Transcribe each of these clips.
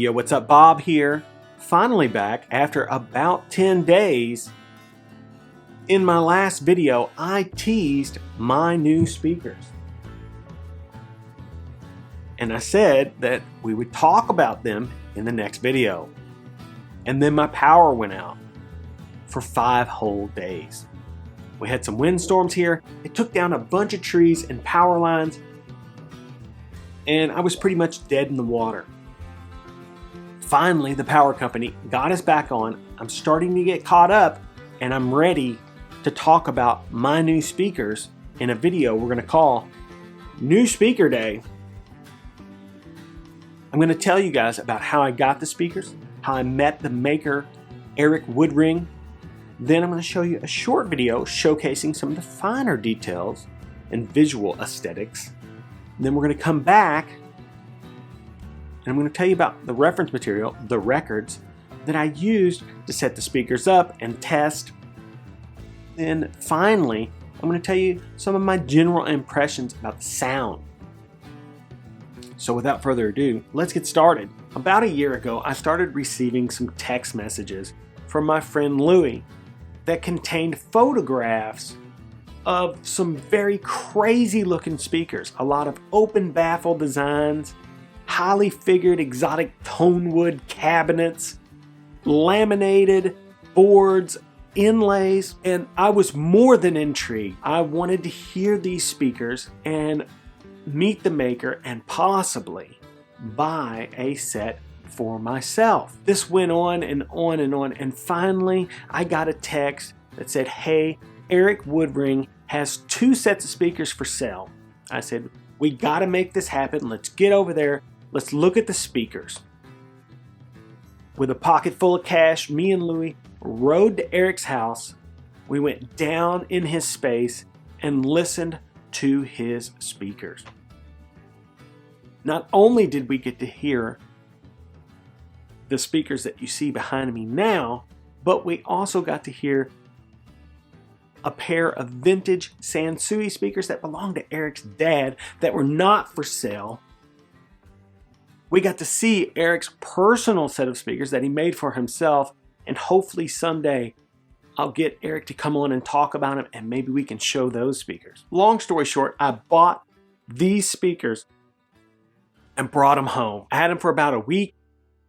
Yo, what's up? Bob here. Finally back after about 10 days. In my last video, I teased my new speakers. And I said that we would talk about them in the next video. And then my power went out for 5 whole days. We had some windstorms here. It took down a bunch of trees and power lines. And I was pretty much dead in the water. Finally, the power company got us back on. I'm starting to get caught up, and I'm ready to talk about my new speakers in a video we're going to call New Speaker Day. I'm going to tell you guys about how I got the speakers, how I met the maker, Eric Woodring. Then I'm going to show you a short video showcasing some of the finer details and visual aesthetics. And then we're going to come back and I'm going to tell you about the reference material, the records, that I used to set the speakers up and test. Then finally, I'm going to tell you some of my general impressions about the sound. So without further ado, let's get started. About a year ago, I started receiving some text messages from my friend Louie that contained photographs of some very crazy looking speakers. A lot of open baffle designs, highly figured exotic tone wood cabinets, laminated boards, inlays, and I was more than intrigued. I wanted to hear these speakers and meet the maker and possibly buy a set for myself. This went on and on and on, and finally I got a text that said, "Hey, Eric Woodring has 2 sets of speakers for sale." I said, "We gotta make this happen. Let's get over there. Let's look at the speakers." With a pocket full of cash, me and Louie rode to Eric's house. We went down in his space and listened to his speakers. Not only did we get to hear the speakers that you see behind me now, but we also got to hear a pair of vintage Sansui speakers that belonged to Eric's dad that were not for sale. We got to see Eric's personal set of speakers that he made for himself, and hopefully someday I'll get Eric to come on and talk about them, and maybe we can show those speakers. Long story short, I bought these speakers and brought them home. I had them for about a week.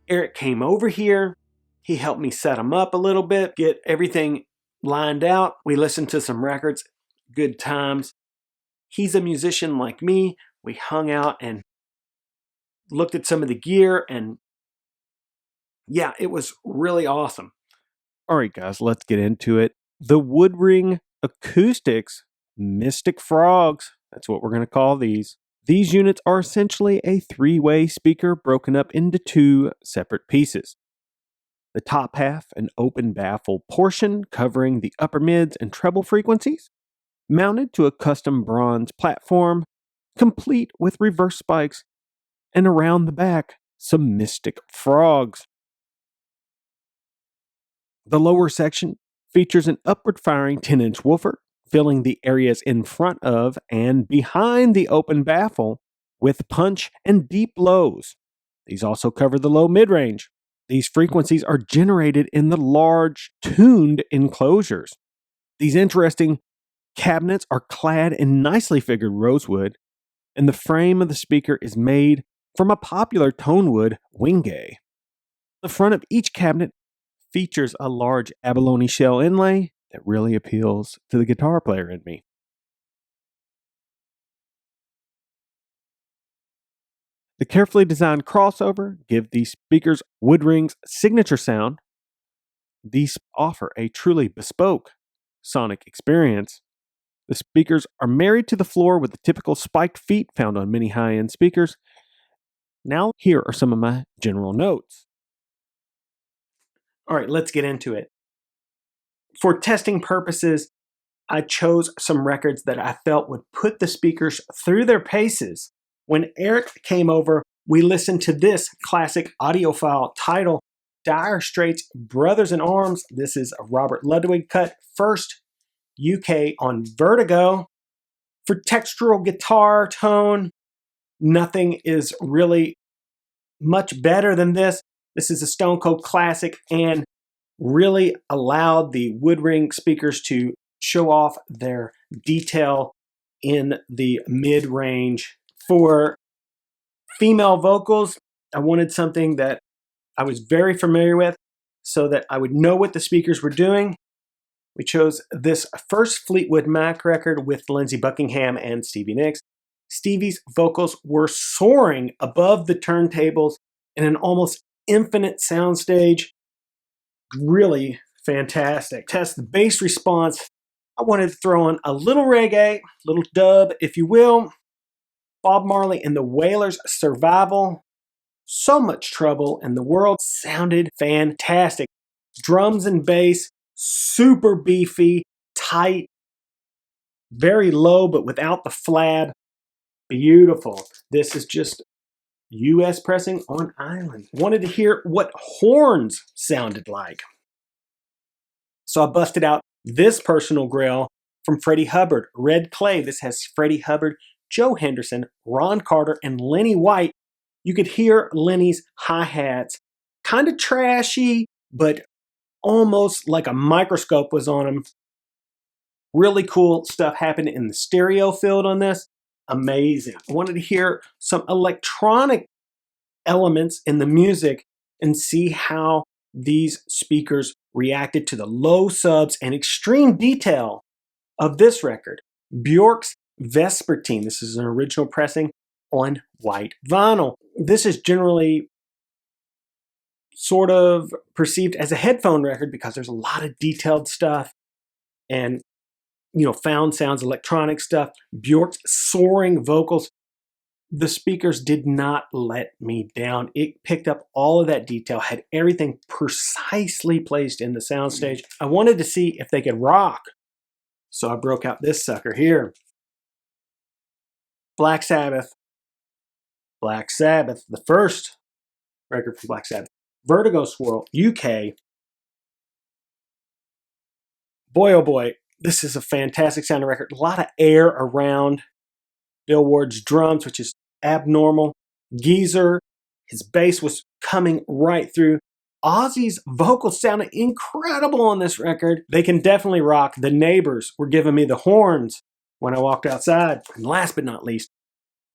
Eric came over here. He helped me set them up a little bit, get everything lined out. We listened to some records, good times. He's a musician like me. We hung out and looked at some of the gear, and yeah, it was really awesome. All right, guys, let's get into it. The Woodring Acoustics Mystic Frogs. That's what we're going to call these. These units are essentially a 3-way speaker broken up into 2 separate pieces. The top half, an open baffle portion covering the upper mids and treble frequencies, mounted to a custom bronze platform, complete with reverse spikes, and around the back, some mystic frogs. The lower section features an upward-firing 10-inch woofer, filling the areas in front of and behind the open baffle with punch and deep lows. These also cover the low mid-range. These frequencies are generated in the large, tuned enclosures. These interesting cabinets are clad in nicely figured rosewood, and the frame of the speaker is made from a popular tonewood wingay. The front of each cabinet features a large abalone shell inlay that really appeals to the guitar player in me. The carefully designed crossover give these speakers Woodring's signature sound. These offer a truly bespoke sonic experience. The speakers are married to the floor with the typical spiked feet found on many high-end speakers. Now, here are some of my general notes. All right, let's get into it. For testing purposes, I chose some records that I felt would put the speakers through their paces. When Eric came over, we listened to this classic audiophile title, Dire Straits' Brothers in Arms. This is a Robert Ludwig cut, first UK on Vertigo. For textural guitar tone, nothing is really much better than this. This is a Stone Cold classic and really allowed the wood ring speakers to show off their detail in the mid-range. For female vocals, I wanted something that I was very familiar with so that I would know what the speakers were doing. We chose this first Fleetwood Mac record with Lindsey Buckingham and Stevie Nicks. Stevie's vocals were soaring above the turntables in an almost infinite soundstage. Really fantastic. Test the bass response. I wanted to throw in a little reggae, little dub, if you will. Bob Marley and the Wailers' Survival. So much trouble in the world. Sounded fantastic. Drums and bass, super beefy, tight, very low, but without the flab. Beautiful. This is just US pressing on island. Wanted to hear what horns sounded like. So I busted out this personal grail from Freddie Hubbard, Red Clay. This has Freddie Hubbard, Joe Henderson, Ron Carter, and Lenny White. You could hear Lenny's hi-hats. Kind of trashy, but almost like a microscope was on them. Really cool stuff happened in the stereo field on this. Amazing. I wanted to hear some electronic elements in the music and see how these speakers reacted to the low subs and extreme detail of this record. Bjork's Vespertine. This is an original pressing on white vinyl. This is generally sort of perceived as a headphone record because there's a lot of detailed stuff and, you know, found sounds, electronic stuff. Bjork's soaring vocals. The speakers did not let me down. It picked up all of that detail, had everything precisely placed in the soundstage. I wanted to see if they could rock. So I broke out this sucker here. Black Sabbath. Black Sabbath, the first record from Black Sabbath. Vertigo Swirl, UK. Boy, oh boy, this is a fantastic sounding record. A lot of air around Bill Ward's drums, which is abnormal. Geezer, his bass was coming right through. Ozzy's vocals sounded incredible on this record. They can definitely rock. The neighbors were giving me the horns when I walked outside. And last but not least,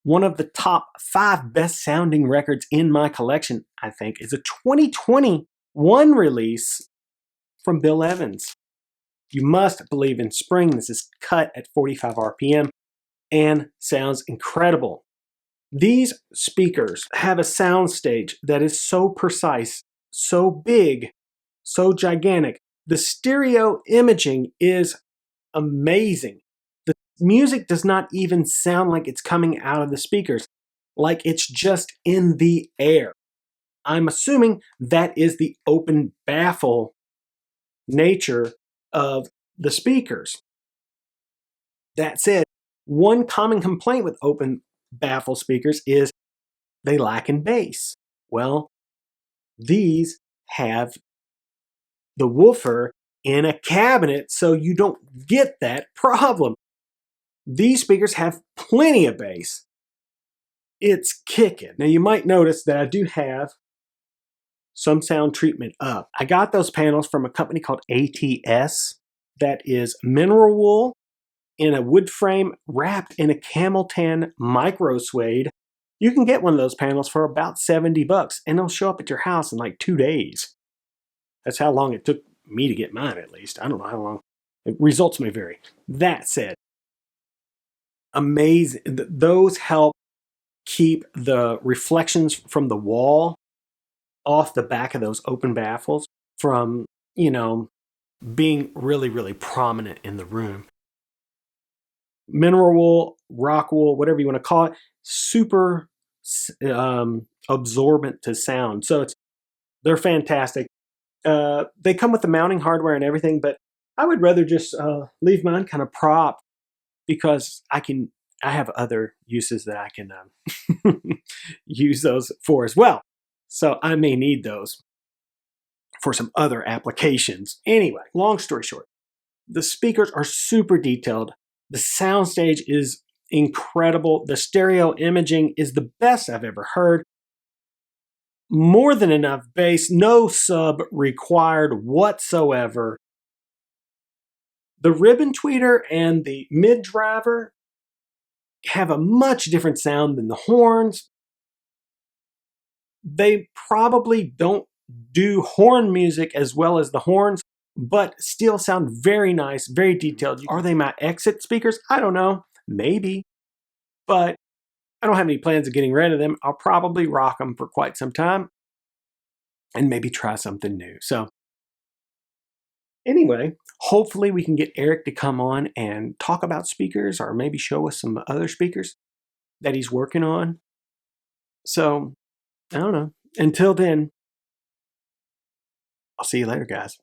one of the top 5 best sounding records in my collection, I think, is a 2021 release from Bill Evans. You Must Believe in Spring. This is cut at 45 RPM and sounds incredible. These speakers have a soundstage that is so precise, so big, so gigantic. The stereo imaging is amazing. The music does not even sound like it's coming out of the speakers, like it's just in the air. I'm assuming that is the open baffle nature of the speakers. That said, one common complaint with open baffle speakers is they lack in bass. Well, these have the woofer in a cabinet, so you don't get that problem. These speakers have plenty of bass. It's kicking. Now you might notice that I do have some sound treatment up. I got those panels from a company called ATS. That is mineral wool in a wood frame wrapped in a camel tan micro suede. You can get one of those panels for about $70 and they'll show up at your house in like 2 days. That's how long it took me to get mine, at least. I don't know how long. Results may vary. That said, amazing. Those help keep the reflections from the wall off the back of those open baffles from, you know, being really, really prominent in the room. Mineral wool, rock wool, whatever you want to call it, super absorbent to sound. So they're fantastic. They come with the mounting hardware and everything, but I would rather just leave mine kind of prop because I have other uses that I can use those for as well. So I may need those for some other applications. Anyway, long story short, the speakers are super detailed. The soundstage is incredible. The stereo imaging is the best I've ever heard. more than enough bass, no sub required whatsoever. The ribbon tweeter and the mid driver have a much different sound than the horns. They probably don't do horn music as well as the horns, but still sound very nice, very detailed. Are they my exit speakers? I don't know. Maybe. But I don't have any plans of getting rid of them. I'll probably rock them for quite some time and maybe try something new. So anyway, hopefully we can get Eric to come on and talk about speakers or maybe show us some other speakers that he's working on. So I don't know. Until then, I'll see you later, guys.